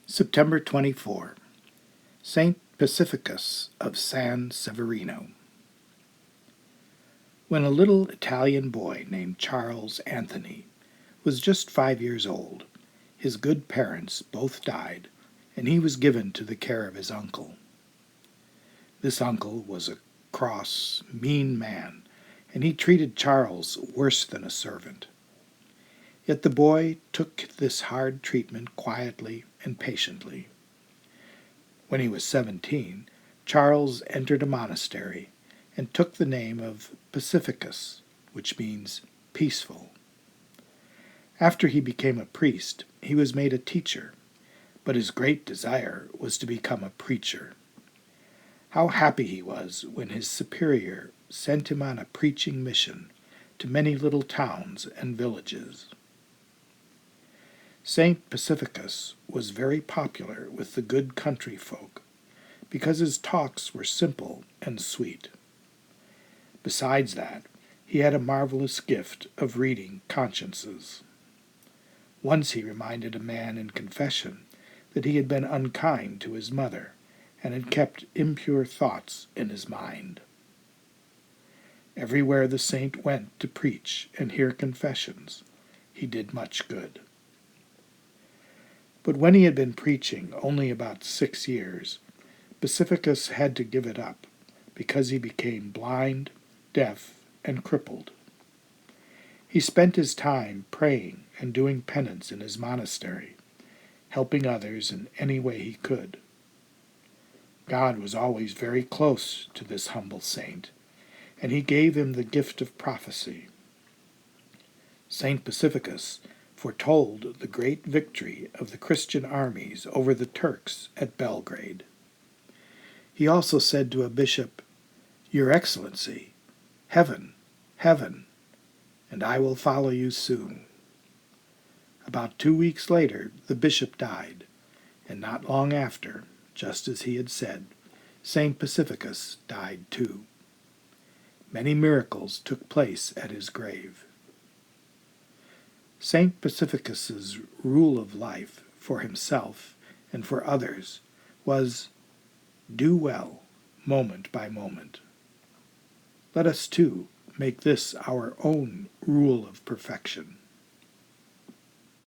September 24. Saint Pacificus of San Severino. When a little Italian boy named Charles Anthony was just 5 years old, his good parents both died, and he was given to the care of his uncle. This uncle was a cross, mean man, and he treated Charles worse than a servant. Yet the boy took this hard treatment quietly and patiently. When he was 17, Charles entered a monastery and took the name of Pacificus, which means peaceful. After he became a priest, he was made a teacher, but his great desire was to become a preacher. How happy he was when his superior sent him on a preaching mission to many little towns and villages. Saint Pacificus was very popular with the good country folk because his talks were simple and sweet. Besides that, he had a marvelous gift of reading consciences. Once he reminded a man in confession that he had been unkind to his mother and had kept impure thoughts in his mind. Everywhere the saint went to preach and hear confessions, he did much good. But when he had been preaching only about 6 years, Pacificus had to give it up because he became blind, deaf, and crippled. He spent his time praying and doing penance in his monastery, helping others in any way he could. God was always very close to this humble saint, and he gave him the gift of prophecy. Saint Pacificus foretold the great victory of the Christian armies over the Turks at Belgrade. He also said to a bishop, "Your Excellency, heaven, heaven, and I will follow you soon." About 2 weeks later, the bishop died, and not long after, just as he had said, Saint Pacificus died too. Many miracles took place at his grave. Saint Pacificus's rule of life for himself and for others was, do well, moment by moment. Let us, too, make this our own rule of perfection.